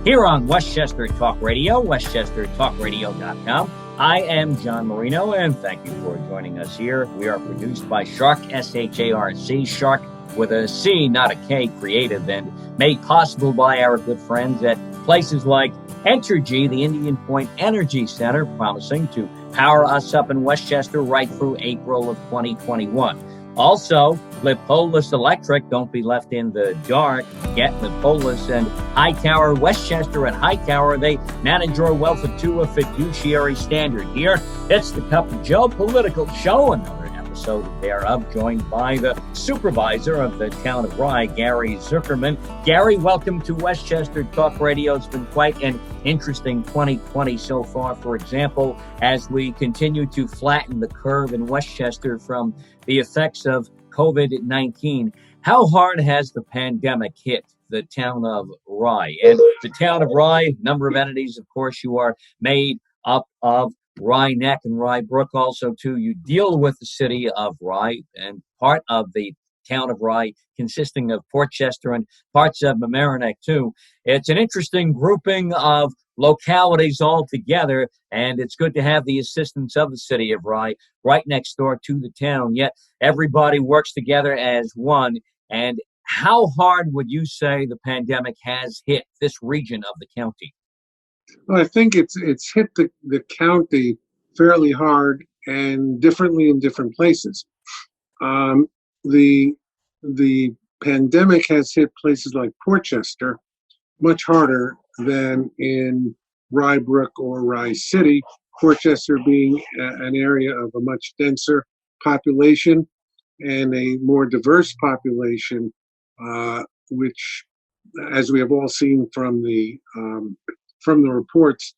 Here on Westchester Talk Radio, westchestertalkradio.com. I am John Marino, and thank you for joining us here. We are produced by Sharc, S-H-A-R-C, Sharc with a C, not a K, Creative, and made possible by our good friends at places like Entergy, the Indian Point Energy Center, promising to power us up in Westchester right through April of 2021. Also, Lipolis Electric, don't be left in the dark. Get Lipolis and Hightower, Westchester and Hightower. They manage your wealth to a fiduciary standard. Here, it's the Cup of Joe political show, another episode thereof, joined by the supervisor of the town of Rye, Gary Zuckerman. Gary, welcome to Westchester Talk Radio. It's been quite an interesting 2020 so far, for example, as we continue to flatten the curve in Westchester from the effects of COVID-19. How hard has the pandemic hit the town of Rye? And the town of Rye, number of entities, of course, you are made up of Rye Neck and Rye Brook. Also, too, you deal with the city of Rye and part of the town of Rye, consisting of Portchester and parts of Mamaroneck, too. It's an interesting grouping of localities all together, and it's good to have the assistance of the city of Rye right next door to the town, yet everybody works together as one. And how hard would you say the pandemic has hit this region of the county? Well, I think it's hit the county fairly hard and differently in different places. The pandemic has hit places like Portchester much harder than in Rye Brook or Rye City, Portchester being an area of a much denser population and a more diverse population, which, as we have all seen from the reports,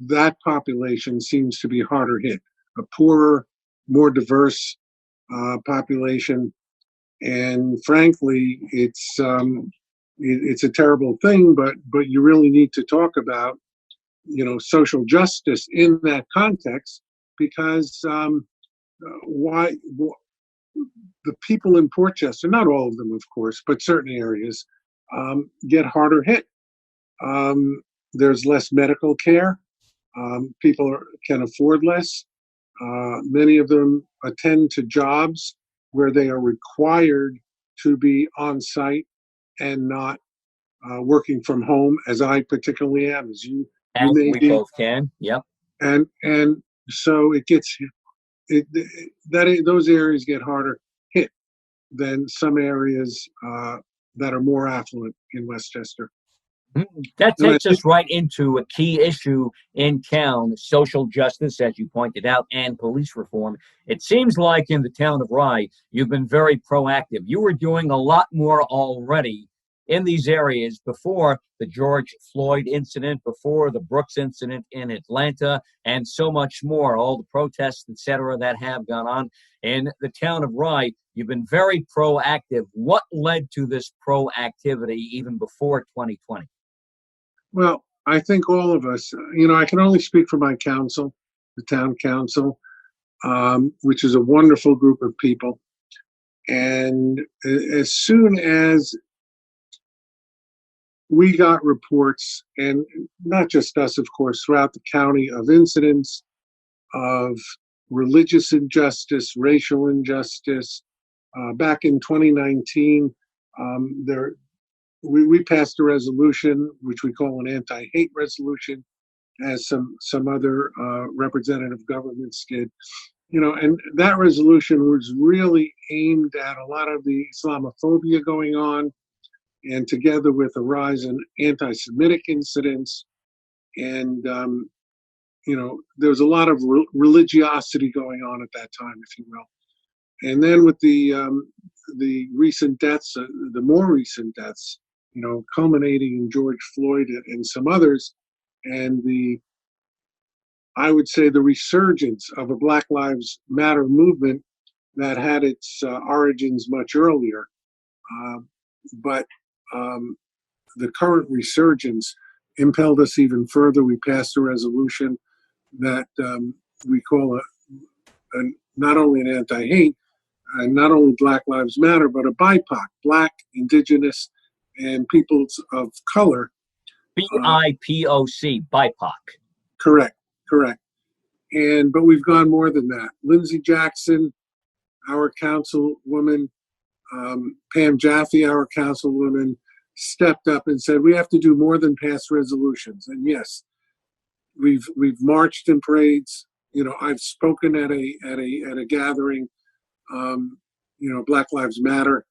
that population seems to be harder hit. A poorer, more diverse population, and frankly, it's a terrible thing. But you really need to talk about, social justice in that context, because why the people in Portchester, not all of them, of course, but certain areas, get harder hit. There's less medical care. People can afford less. Many of them attend to jobs where they are required to be on site and not working from home, as I particularly am, as you may we be. Both can, yep. And so those areas get harder hit than some areas that are more affluent in Westchester. That takes us right into a key issue in town, social justice, as you pointed out, and police reform. It seems like in the town of Rye, you've been very proactive. You were doing a lot more already in these areas before the George Floyd incident, before the Brooks incident in Atlanta, and so much more, all the protests, et cetera, that have gone on in the town of Rye. You've been very proactive. What led to this proactivity even before 2020? Well, I think all of us, I can only speak for my council, the town council, which is a wonderful group of people. And as soon as we got reports, and not just us, of course, throughout the county, of incidents of religious injustice, racial injustice, back in 2019, we passed a resolution, which we call an anti-hate resolution, as some other representative governments did. And that resolution was really aimed at a lot of the Islamophobia going on, and together with a rise in anti-Semitic incidents. And, there was a lot of religiosity going on at that time, if you will. And then with the recent deaths, the more recent deaths, culminating in George Floyd and some others, and I would say the resurgence of a Black Lives Matter movement that had its origins much earlier. But the current resurgence impelled us even further. We passed a resolution that we call not only an anti-hate, and not only Black Lives Matter, but a BIPOC, Black, Indigenous, and peoples of color BIPOC, BIPOC. Correct, correct. But we've gone more than that. Lindsay Jackson, our councilwoman, Pam Jaffe, our councilwoman, stepped up and said we have to do more than pass resolutions. And yes, we've marched in parades. I've spoken at a gathering, Black Lives Matter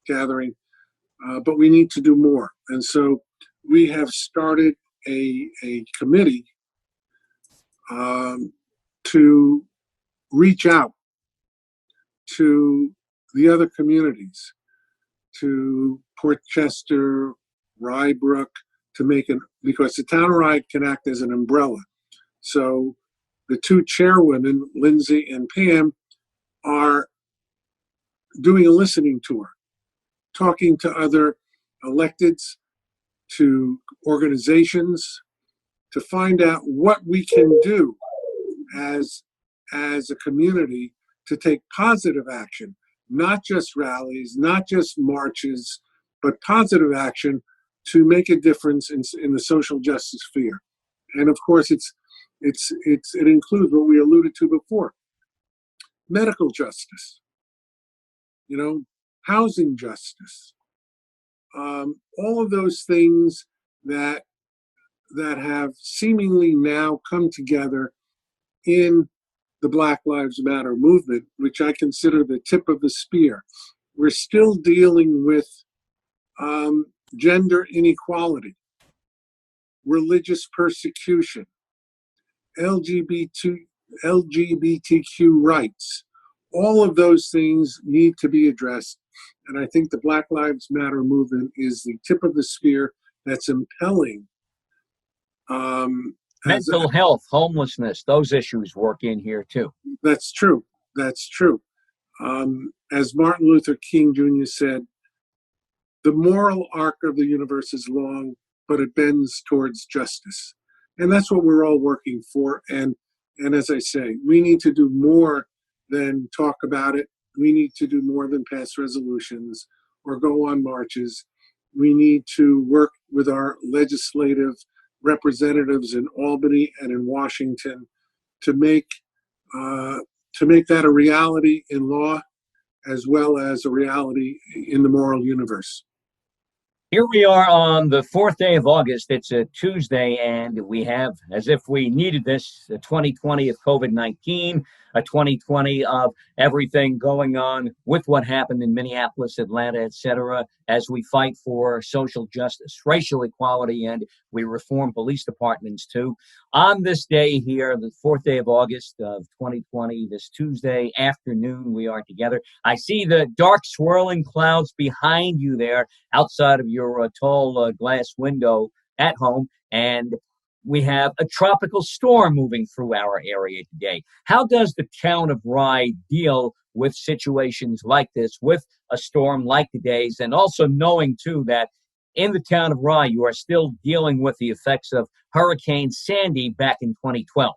gathering, but we need to do more. And so we have started a committee to reach out to the other communities, to Portchester, Rybrook, because the town of Rye can act as an umbrella. So the two chairwomen, Lindsay and Pam, are doing a listening tour, talking to other electeds, to organizations, to find out what we can do as a community to take positive action, not just rallies, not just marches, but positive action to make a difference in the social justice sphere. And of course, it includes what we alluded to before: medical justice, housing justice, all of those things that have seemingly now come together in the Black Lives Matter movement, which I consider the tip of the spear. We're still dealing with gender inequality, religious persecution, LGBTQ rights. All of those things need to be addressed. And I think the Black Lives Matter movement is the tip of the spear that's impelling mental health, homelessness, those issues work in here too. That's true. That's true. As Martin Luther King Jr. said, the moral arc of the universe is long, but it bends towards justice. And that's what we're all working for. And as I say, we need to do more than talk about it. We need to do more than pass resolutions or go on marches. We need to work with our legislative representatives in Albany and in Washington to make that a reality in law as well as a reality in the moral universe. Here we are on the 4th day of August. It's a Tuesday, and we have, as if we needed this, a 2020 of COVID-19, a 2020 of everything going on with what happened in Minneapolis, Atlanta, etc., as we fight for social justice, racial equality, and we reform police departments too. On this day here, the 4th day of August of 2020, this Tuesday afternoon, we are together. I see the dark swirling clouds behind you there outside of your tall glass window at home, and we have a tropical storm moving through our area today. How does the town of Rye deal with situations like this, with a storm like today's, and also knowing, too, that in the town of Rye, you are still dealing with the effects of Hurricane Sandy back in 2012?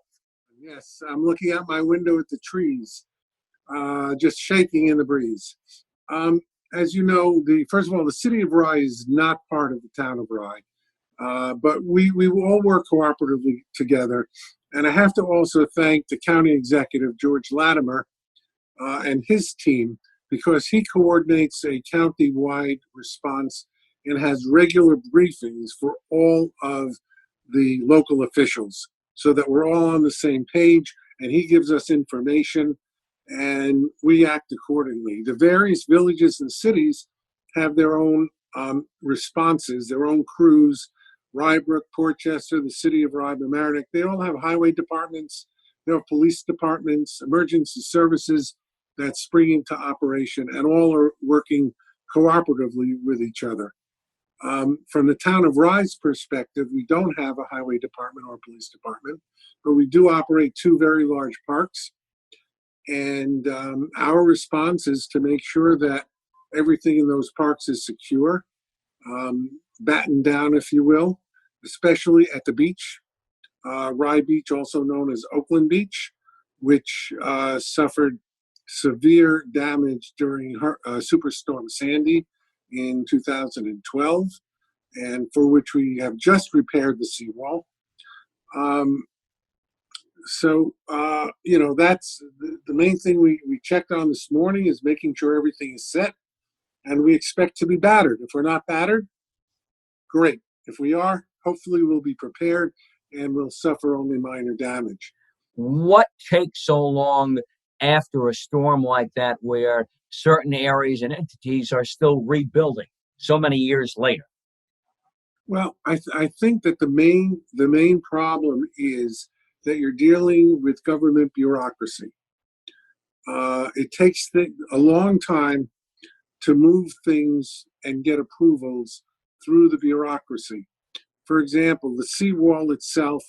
Yes, I'm looking out my window at the trees, just shaking in the breeze. As you know, first of all, the city of Rye is not part of the town of Rye. But we all work cooperatively together. And I have to also thank the county executive, George Latimer, and his team, because he coordinates a county-wide response and has regular briefings for all of the local officials so that we're all on the same page, and he gives us information and we act accordingly. The various villages and cities have their own responses, their own crews. Rybrook, Portchester, the city of Rye, Mamaroneck, they all have highway departments, they have police departments, emergency services that spring into operation, and all are working cooperatively with each other. From the town of Rye's perspective, we don't have a highway department or police department, but we do operate two very large parks. And our response is to make sure that everything in those parks is secure, battened down, if you will, especially at the beach. Rye Beach, also known as Oakland Beach, which suffered severe damage during Superstorm Sandy in 2012. and for which we have just repaired the seawall. That's the main thing we checked on this morning, is making sure everything is set, and we expect to be battered. If we're not battered, great. If we are, hopefully we'll be prepared and we'll suffer only minor damage. What takes so long after a storm like that, where certain areas and entities are still rebuilding so many years later? Well, I think that the main problem is that you're dealing with government bureaucracy. It takes a long time to move things and get approvals through the bureaucracy. For example, the seawall itself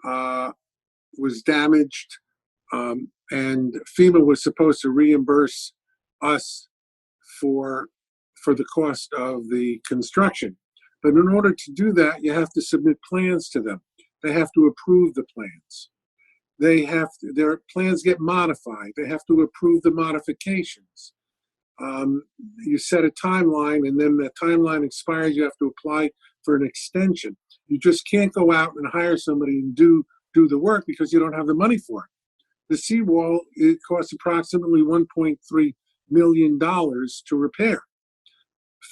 was damaged, and FEMA was supposed to reimburse us for the cost of the construction. But in order to do that, you have to submit plans to them. They have to approve the plans. Their plans get modified. They have to approve the modifications. You set a timeline, and then the timeline expires. You have to apply for an extension. You just can't go out and hire somebody and do the work because you don't have the money for it. The seawall, it costs approximately $1.3 million to repair.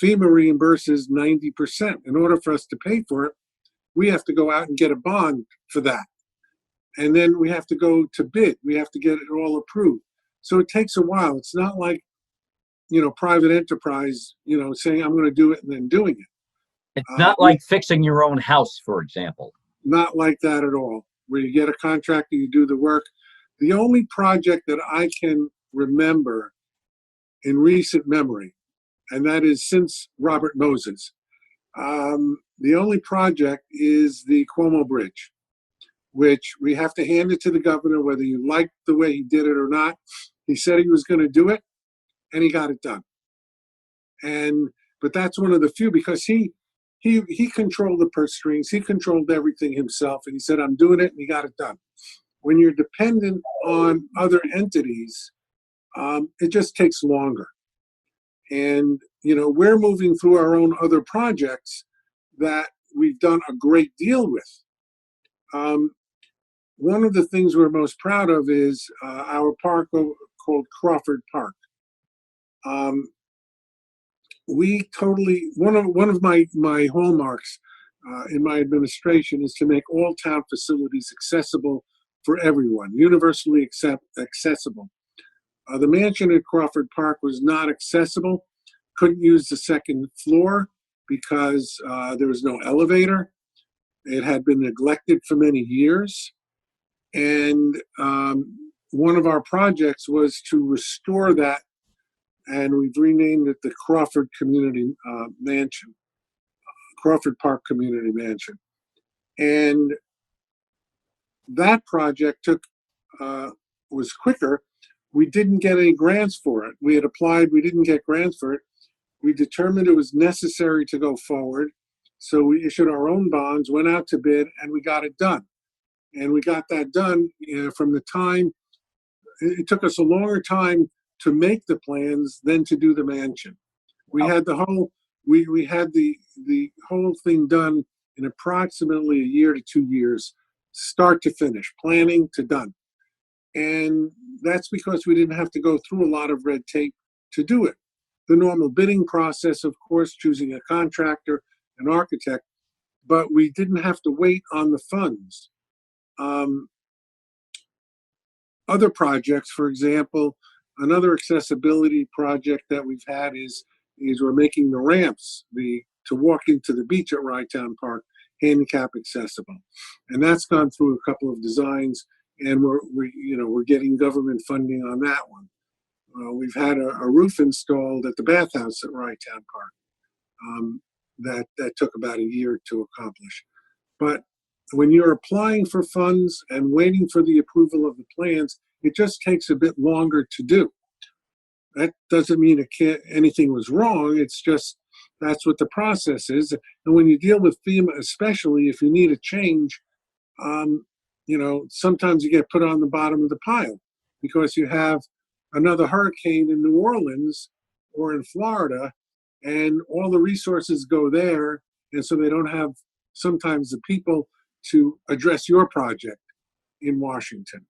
FEMA reimburses 90%. In order for us to pay for it, we have to go out and get a bond for that. And then we have to go to bid. We have to get it all approved. So it takes a while. It's not like, private enterprise, saying I'm going to do it and then doing it. It's not like fixing your own house, for example. Not like that at all. Where you get a contractor, you do the work. The only project that I can remember in recent memory, and that is since Robert Moses, the only project is the Cuomo Bridge, which we have to hand it to the governor, whether you like the way he did it or not. He said he was going to do it, and he got it done. But that's one of the few, because he controlled the purse strings, he controlled everything himself, and he said, I'm doing it, and he got it done. When you're dependent on other entities, it just takes longer. And, we're moving through our own other projects that we've done a great deal with. One of the things we're most proud of is our park called Crawford Park. One of my hallmarks in my administration is to make all town facilities accessible for everyone, universally accessible. The mansion at Crawford Park was not accessible, couldn't use the second floor because there was no elevator. It had been neglected for many years. And one of our projects was to restore that, and we've renamed it the Crawford Community Mansion, Crawford Park Community Mansion. And that project was quicker. We didn't get any grants for it. We had applied, we didn't get grants for it. We determined it was necessary to go forward. So we issued our own bonds, went out to bid, and we got it done. And we got that done from the time, it took us a longer time to make the plans than to do the mansion. We had the whole thing done in approximately a year to 2 years, start to finish, planning to done. And that's because we didn't have to go through a lot of red tape to do it. The normal bidding process, of course, choosing a contractor, an architect, but we didn't have to wait on the funds. Other projects, for example, another accessibility project that we've had is we're making the ramps to walk into the beach at Rytown Park handicap accessible, and that's gone through a couple of designs, and we're getting government funding on that one. We've had a roof installed at the bathhouse at Rytown Park that took about a year to accomplish. But when you're applying for funds and waiting for the approval of the plans, it just takes a bit longer to do. That doesn't mean anything was wrong. It's just that's what the process is. And when you deal with FEMA, especially if you need a change, sometimes you get put on the bottom of the pile because you have another hurricane in New Orleans or in Florida, and all the resources go there, and so they don't have sometimes the people to address your project in Washington.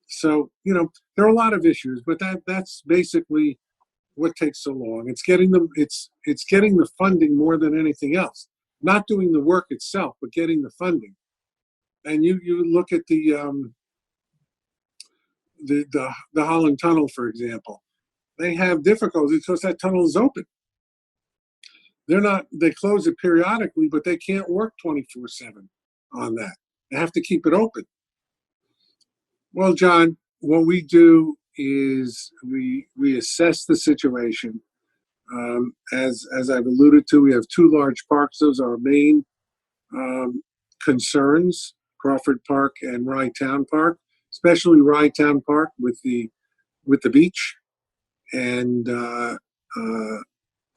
So, there are a lot of issues, but that's basically what takes so long. It's getting getting the funding more than anything else. Not doing the work itself, but getting the funding. And you look at the Holland Tunnel, for example. They have difficulties because that tunnel is open. They close it periodically, but they can't work 24/7 on that. They have to keep it open. Well, John, what we do is we assess the situation. As I've alluded to, we have two large parks. Those are our main concerns: Crawford Park and Rye Town Park. Especially Rye Town Park with the beach, and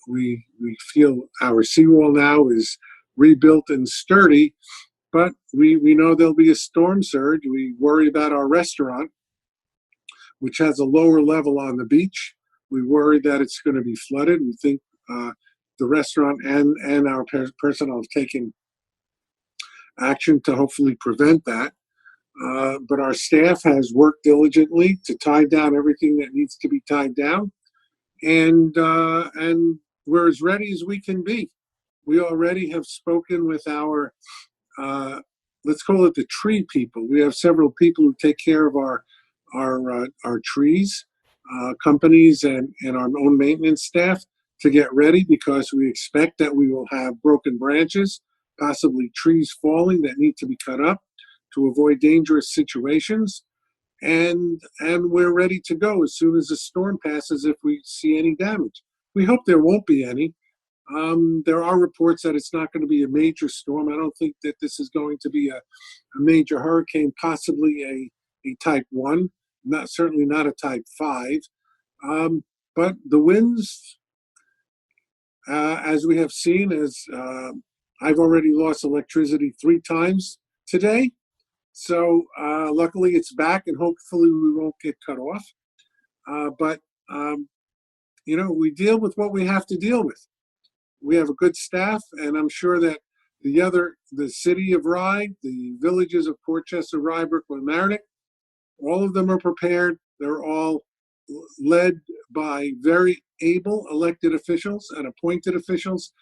we feel our seawall now is rebuilt and sturdy. But we know there'll be a storm surge. We worry about our restaurant, which has a lower level on the beach. We worry that it's going to be flooded. We think the restaurant and our personnel have taken action to hopefully prevent that. But our staff has worked diligently to tie down everything that needs to be tied down, and we're as ready as we can be. We already have spoken with our let's call it the tree people. We have several people who take care of our trees, companies, and our own maintenance staff to get ready, because we expect that we will have broken branches, possibly trees falling that need to be cut up to avoid dangerous situations. And we're ready to go as soon as the storm passes if we see any damage. We hope there won't be any. There are reports that it's not going to be a major storm. I don't think that this is going to be a major hurricane, possibly a type 1, certainly not a type 5. But the winds, as we have seen, I've already lost electricity 3 times today. So luckily it's back, and hopefully we won't get cut off. But we deal with what we have to deal with. We have a good staff, and I'm sure that the city of Rye, the villages of Portchester, Rye, Brookline, Mamaroneck, all of them are prepared. They're all led by very able elected officials and appointed officials,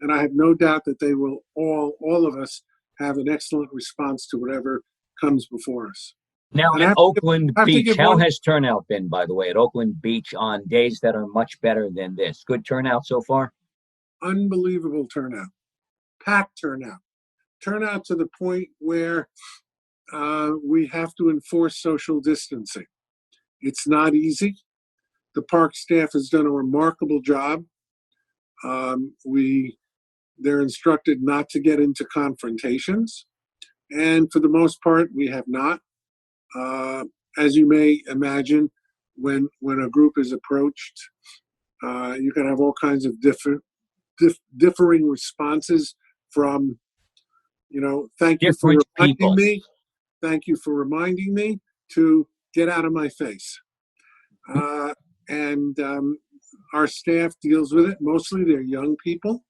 and I have no doubt that they will all of us have an excellent response to whatever comes before us. Now, at Oakland Beach, how has turnout been, by the way, at Oakland Beach on days that are much better than this? Good turnout so far? Unbelievable turnout. Packed turnout. Turnout to the point where we have to enforce social distancing. It's not easy. The park staff has done a remarkable job. They're instructed not to get into confrontations, and for the most part, we have not. As you may imagine, when a group is approached, you can have all kinds of differing responses from, thank you for reminding me. Thank you for reminding me to get out of my face. And our staff deals with it. Mostly they're young people.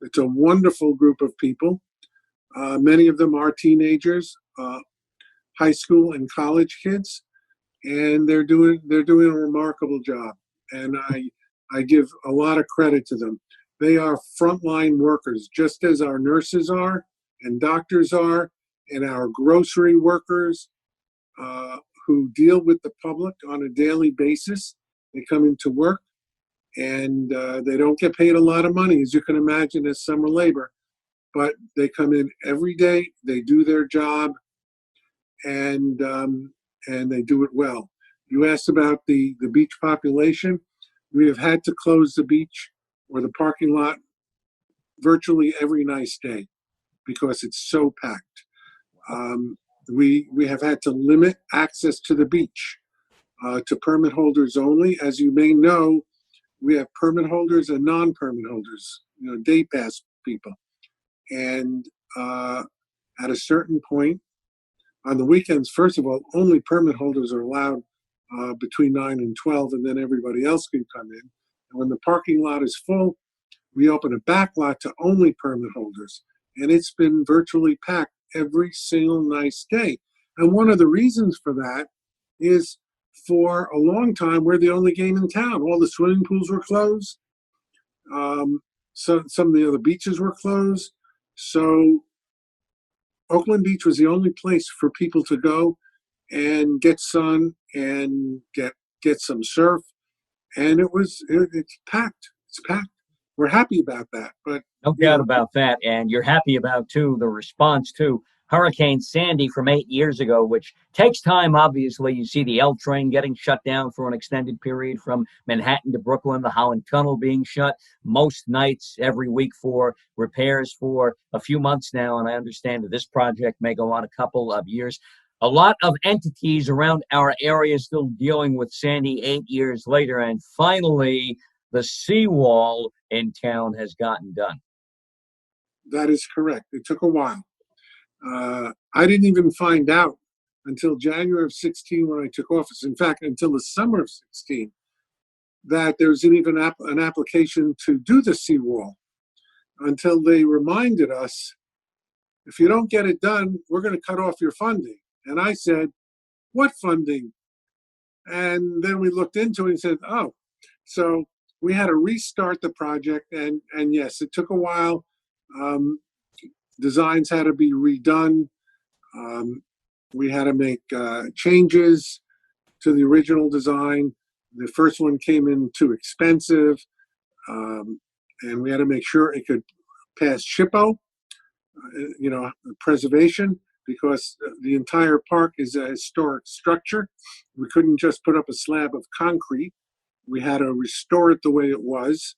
It's a wonderful group of people. Many of them are teenagers, high school and college kids, and they're doing a remarkable job. And I give a lot of credit to them. They are frontline workers, just as our nurses are and doctors are, and our grocery workers who deal with the public on a daily basis. They come into work, and they don't get paid a lot of money, as you can imagine, as summer labor. But they come in every day, they do their job, and they do it well. You asked about the beach population. We have had to close the beach or the parking lot virtually every nice day because it's so packed. We have had to limit access to the beach to permit holders only. As you may know, we have permit holders and non-permit holders, day pass people. And at a certain point, on the weekends, first of all, only permit holders are allowed between 9 and 12, and then everybody else can come in. And when the parking lot is full, we opened a back lot to only permit holders, and it's been virtually packed every single nice day. And one of the reasons for that is for a long time, we're the only game in town. All the swimming pools were closed. So some of the other beaches were closed. So Oakland Beach was the only place for people to go and get sun and get some surf. And it's packed. It's packed. We're happy about that. But No doubt about that. And you're happy about, too, the response to Hurricane Sandy from 8 years ago, which takes time, obviously. You see the L train getting shut down for an extended period from Manhattan to Brooklyn, the Holland Tunnel being shut most nights every week for repairs for a few months now. And I understand that this project may go on a couple of years. A lot of entities around our area still dealing with Sandy 8 years later. And finally, the seawall in town has gotten done. that is correct. It took a while. I didn't even find out until January of 16 when I took office. In fact, until the summer of 16, that there's even an application to do the seawall, until they reminded us, if you don't get it done, we're going to cut off your funding. And I said, what funding? And then we looked into it and said, oh, so we had to restart the project. And yes, it took a while. Designs had to be redone. We had to make changes to the original design. The first one came in too expensive, and we had to make sure it could pass SHPO, preservation, because the entire park is a historic structure. We couldn't just put up a slab of concrete. We had to restore it the way it was,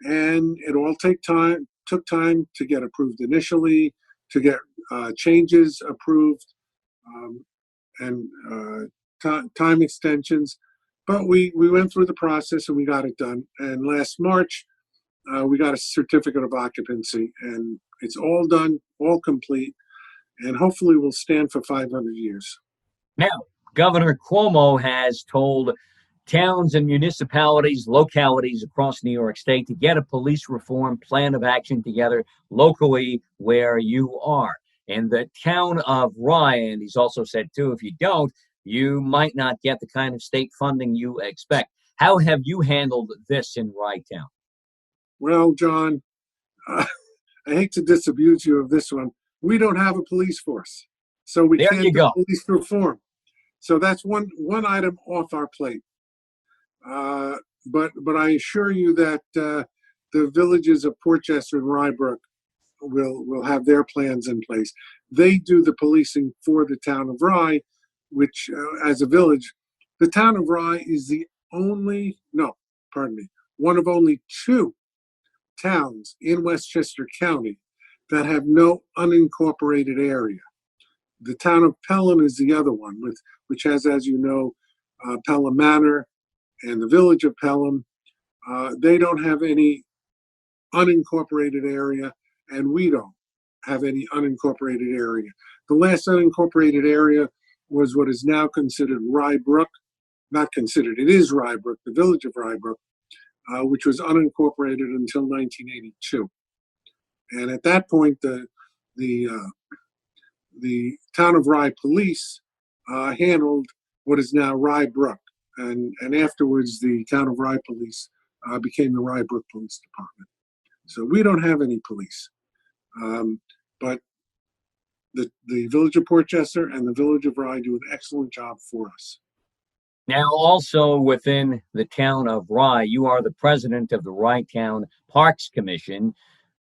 and it all took time to get approved initially, to get changes approved, and time extensions. But we went through the process and we got it done. And last March, we got a certificate of occupancy, and it's all done, all complete, and hopefully will stand for 500 years. Now, Governor Cuomo has told towns and municipalities, localities across New York State to get a police reform plan of action together locally where you are. In the town of Rye, and he's also said, too, if you don't, you might not get the kind of state funding you expect. How have you handled this in Rye Town? Well, John, I hate to disabuse you of this one. We don't have a police force, so we There can't you do go. police reform. So that's one item off our plate. But I assure you that the villages of Portchester and Rybrook will have their plans in place. They do the policing for the town of Rye, which, as a village, the town of Rye is one of only two towns in Westchester County that have no unincorporated area. The town of Pelham is the other one, which has, as you know, Pelham Manor and the village of Pelham. They don't have any unincorporated area, and we don't have any unincorporated area. The last unincorporated area was what is now considered Rybrook. Not considered, it is Rybrook, the village of Rybrook, which was unincorporated until 1982. And at that point, the town of Rye Police handled what is now Rybrook. And afterwards, the town of Rye Police became the Rybrook Police Department. So we don't have any police. But the village of Portchester and the village of Rye do an excellent job for us. Now, also within the town of Rye, you are the president of the Rye Town Parks Commission,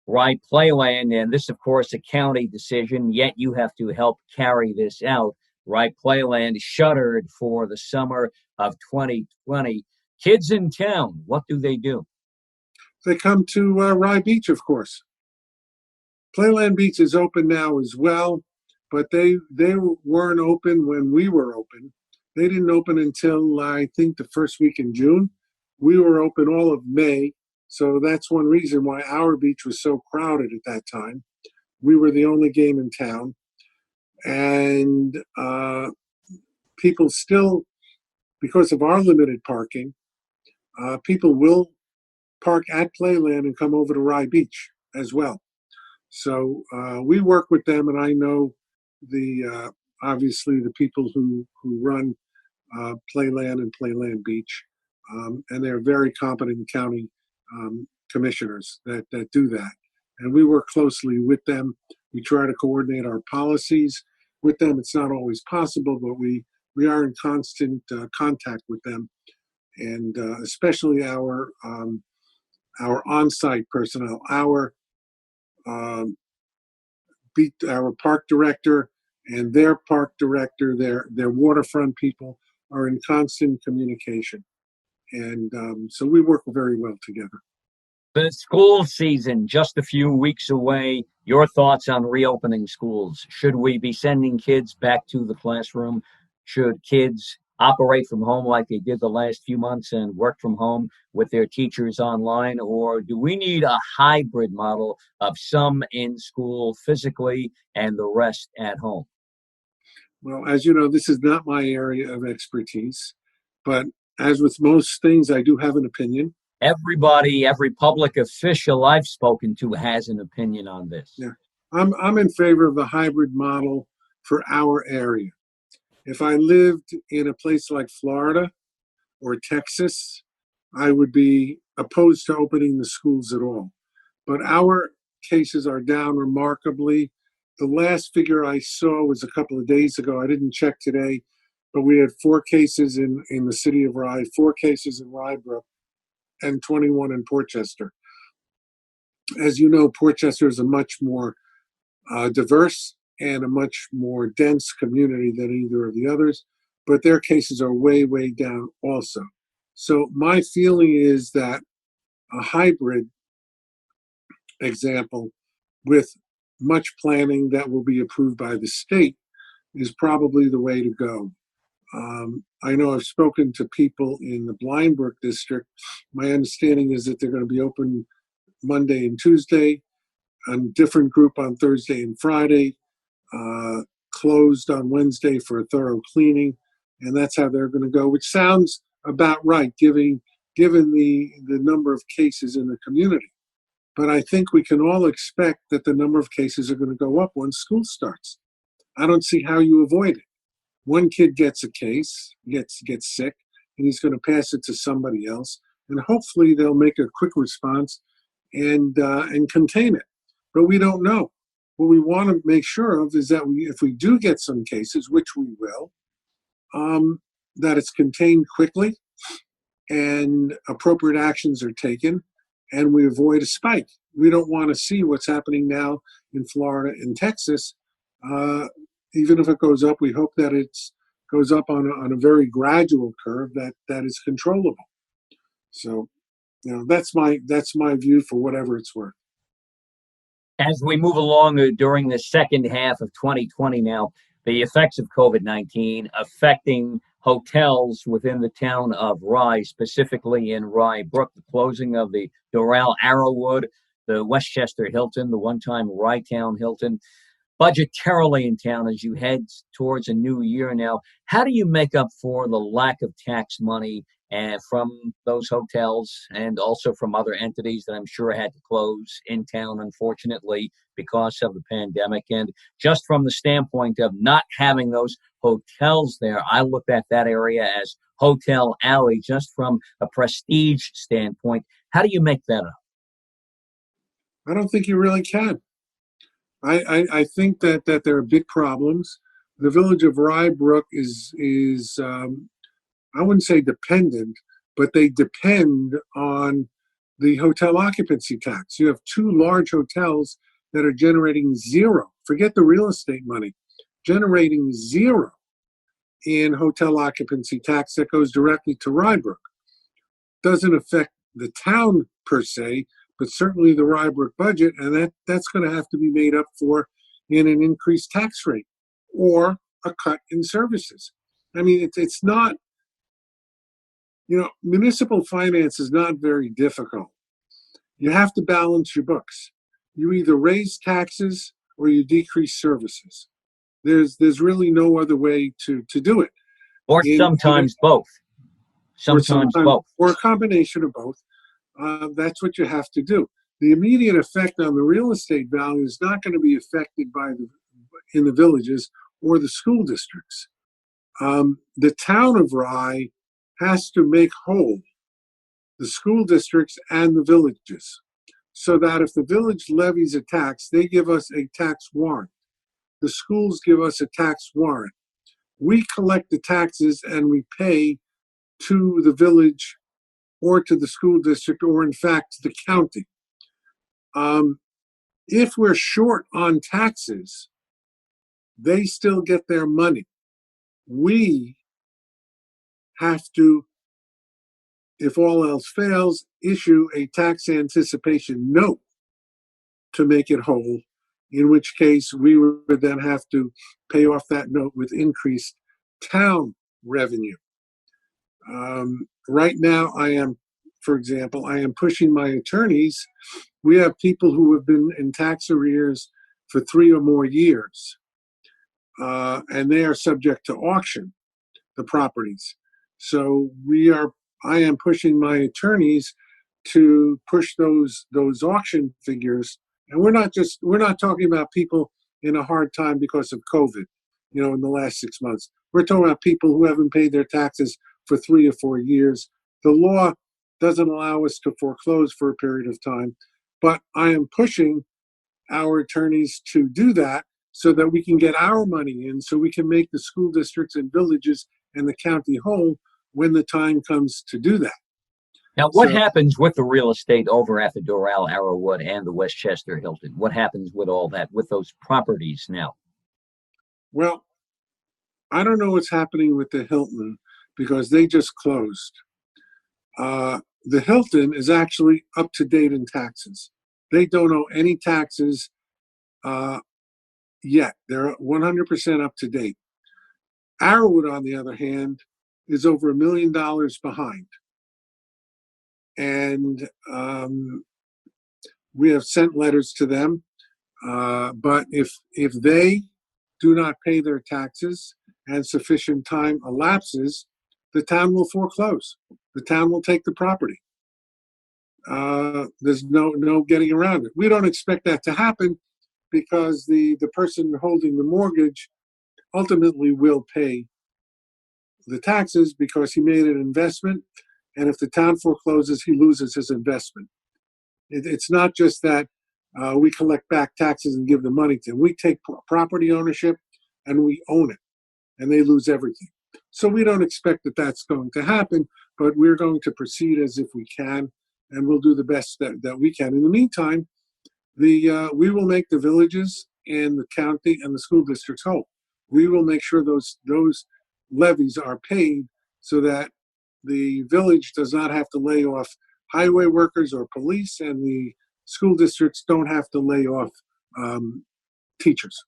Rye Playland, and this, of course, a county decision, yet you have to help carry this out. Rye Playland shuttered for the summer of 2020. Kids in town, what do? They come to Rye Beach, of course. Playland Beach is open now as well, but they weren't open when we were open. They didn't open until, I think, the first week in June. We were open all of May, so that's one reason why our beach was so crowded at that time. We were the only game in town. And people still, because of our limited parking, people will park at Playland and come over to Rye Beach as well. So we work with them, and I know the obviously the people who run Playland and Playland Beach, and they're very competent county commissioners that do that. And we work closely with them. We try to coordinate our policies with them. It's not always possible, but we are in constant contact with them, and especially our on-site personnel, um, our park director and their park director, their waterfront people are in constant communication, and so we work very well together. The school season just a few weeks away. Your thoughts on reopening schools? Should we be sending kids back to the classroom? Should kids operate from home like they did the last few months and work from home with their teachers online? Or do we need a hybrid model of some in school physically and the rest at home? Well, as you know, this is not my area of expertise, but as with most things, I do have an opinion. Everybody, every public official I've spoken to has an opinion on this. Yeah, I'm in favor of the hybrid model for our area. If I lived in a place like Florida or Texas, I would be opposed to opening the schools at all. But our cases are down remarkably. The last figure I saw was a couple of days ago. I didn't check today, but we had 4 cases in the city of Rye, 4 cases in Rybrook, and 21 in Portchester. As you know, Portchester is a much more diverse and a much more dense community than either of the others, but their cases are way, way down also. So my feeling is that a hybrid example with much planning that will be approved by the state is probably the way to go. I know I've spoken to people in the Blindbrook district. My understanding is that they're going to be open Monday and Tuesday, a different group on Thursday and Friday, closed on Wednesday for a thorough cleaning, and that's how they're going to go, which sounds about right, given the number of cases in the community. But I think we can all expect that the number of cases are going to go up once school starts. I don't see how you avoid it. One kid gets a case, gets sick, and he's going to pass it to somebody else, and hopefully they'll make a quick response and contain it. But we don't know. What we want to make sure of is that if we do get some cases, which we will, that it's contained quickly and appropriate actions are taken, and we avoid a spike. We don't want to see what's happening now in Florida and Texas. Even if it goes up, we hope that it goes up on a very gradual curve that is controllable. So, that's my view for whatever it's worth. As we move along during the second half of 2020 now, the effects of COVID-19 affecting hotels within the town of Rye, specifically in Rye Brook, the closing of the Doral Arrowwood, the Westchester Hilton, the one-time Rye Town Hilton, budgetarily in town as you head towards a new year now. How do you make up for the lack of tax money from those hotels and also from other entities that I'm sure had to close in town, unfortunately, because of the pandemic? And just from the standpoint of not having those hotels there, I looked at that area as Hotel Alley, just from a prestige standpoint. How do you make that up? I don't think you really can. I think that there are big problems. The village of Rybrook is I wouldn't say dependent, but they depend on the hotel occupancy tax. You have 2 large hotels that are generating zero. Forget the real estate money, generating zero in hotel occupancy tax that goes directly to Rybrook. Doesn't affect the town per se, but certainly the Rybrook budget, and that's going to have to be made up for in an increased tax rate or a cut in services. I mean, it's not, municipal finance is not very difficult. You have to balance your books. You either raise taxes or you decrease services. There's really no other way to do it. Or sometimes both. Sometimes both. Or a combination of both. that's what you have to do. The immediate effect on the real estate value is not going to be affected in the villages or the school districts. The town of Rye has to make whole the school districts and the villages, so that if the village levies a tax, they give us a tax warrant. The schools give us a tax warrant. We collect the taxes and we pay to the village or to the school district, or in fact to the county. If we're short on taxes, they still get their money. We have to, if all else fails, issue a tax anticipation note to make it whole, in which case we would then have to pay off that note with increased town revenue. Right now, for example, I am pushing my attorneys. We have people who have been in tax arrears for 3 or more years, and they are subject to auction, the properties. So I am pushing my attorneys to push those auction figures. And we're not talking about people in a hard time because of COVID, in the last 6 months. We're talking about people who haven't paid their taxes for 3 or 4 years. The law doesn't allow us to foreclose for a period of time, but I am pushing our attorneys to do that so that we can get our money in, so we can make the school districts and villages and the county whole when the time comes to do that. Now, what happens with the real estate over at the Doral, Arrowwood, and the Westchester Hilton? What happens with all that, with those properties now? Well, I don't know what's happening with the Hilton because they just closed. The Hilton is actually up to date in taxes. They don't owe any taxes yet. They're 100% up to date. Arrowwood, on the other hand, is over $1 million behind. And we have sent letters to them. But if they do not pay their taxes and sufficient time elapses, the town will foreclose. The town will take the property. There's no getting around it. We don't expect that to happen because the person holding the mortgage ultimately will pay the taxes because he made an investment, and if the town forecloses, he loses his investment. It's not just that we collect back taxes and give the money to them. We take property ownership and we own it, and they lose everything. So we don't expect that that's going to happen, but we're going to proceed as if we can, and we'll do the best that we can. In the meantime, we will make the villages and the county and the school districts whole. We will make sure those levies are paid so that the village does not have to lay off highway workers or police, and the school districts don't have to lay off teachers.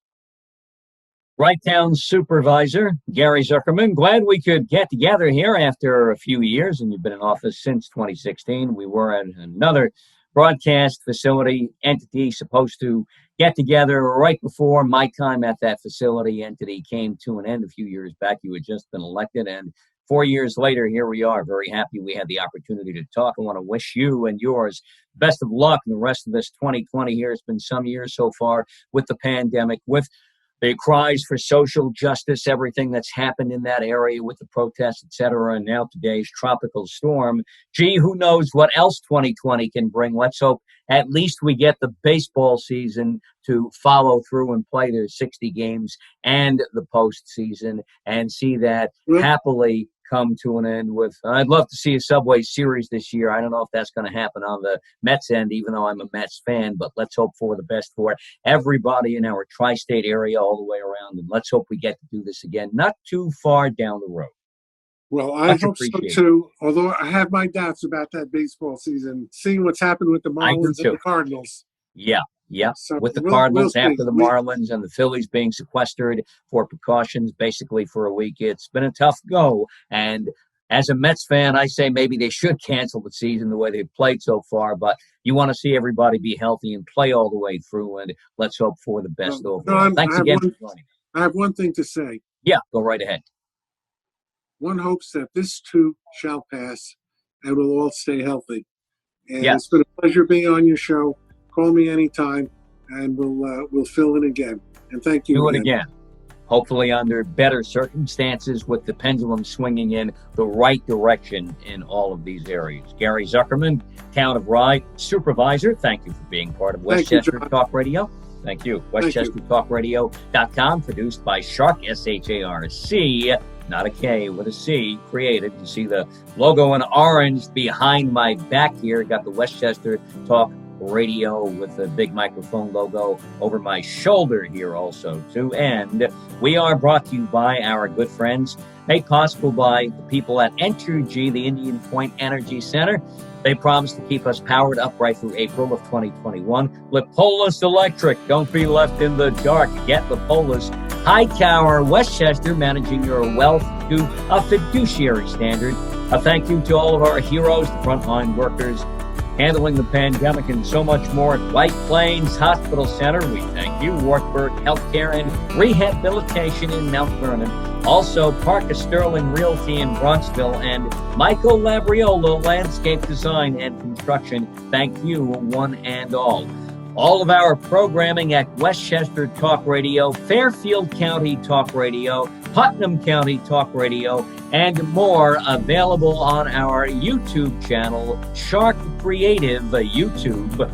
Right Town Supervisor Gary Zuckerman, glad we could get together here after a few years, and you've been in office since 2016. We were at another broadcast facility entity supposed to get together right before my time at that facility entity came to an end a few years back. You had just been elected, and 4 years later, here we are. Very happy we had the opportunity to talk. I want to wish you and yours best of luck in the rest of this 2020 here. It's been some years so far with the pandemic, with the cries for social justice, everything that's happened in that area with the protests, et cetera, and now today's tropical storm. Gee, who knows what else 2020 can bring. Let's hope at least we get the baseball season to follow through and play their 60 games and the postseason and see that happily come to an end with. I'd love to see a Subway Series this year. I don't know if that's going to happen on the Mets end, even though I'm a Mets fan, but let's hope for the best for everybody in our tri-state area all the way around, and let's hope we get to do this again not too far down the road. Well, I hope so too, although I have my doubts about that baseball season, seeing what's happened with the Marlins and the Cardinals. Yeah, so with the Cardinals after the Marlins and the Phillies being sequestered for precautions basically for a week. It's been a tough go. And as a Mets fan, I say maybe they should cancel the season the way they've played so far. But you want to see everybody be healthy and play all the way through. And let's hope for the best overall. Thanks again for joining us. I have one thing to say. Yeah, go right ahead. One hopes that this too shall pass and we'll all stay healthy. And Yeah. it's been a pleasure being on your show. Call me anytime, and we'll fill in again. And thank you. Do it again. Hopefully under better circumstances with the pendulum swinging in the right direction in all of these areas. Gary Zuckerman, Town of Rye Supervisor, thank you for being part of Westchester Talk Radio. Thank you. WestchesterTalkRadio.com, produced by Sharc, S-H-A-R-C, not a K, with a C, created. You see the logo in orange behind my back here. Got the Westchester Talk Radio with the big microphone logo over my shoulder here also too. And we are brought to you by our good friends, made possible by the people at Entergy, the Indian Point Energy Center. They promise to keep us powered up right through April of 2021. Lipolis Electric, don't be left in the dark. Get Lipolis. Hightower, Westchester, managing your wealth to a fiduciary standard. A thank you to all of our heroes, the frontline workers, handling the pandemic and so much more. White Plains Hospital Center, we thank you. Wartburg Healthcare and Rehabilitation in Mount Vernon. Also, Parker Sterling Realty in Bronxville and Michael Labriola Landscape Design and Construction. Thank you, one and all. All of our programming at Westchester Talk Radio, Fairfield County Talk Radio, Putnam County Talk Radio, and more available on our YouTube channel, Sharc Creative YouTube.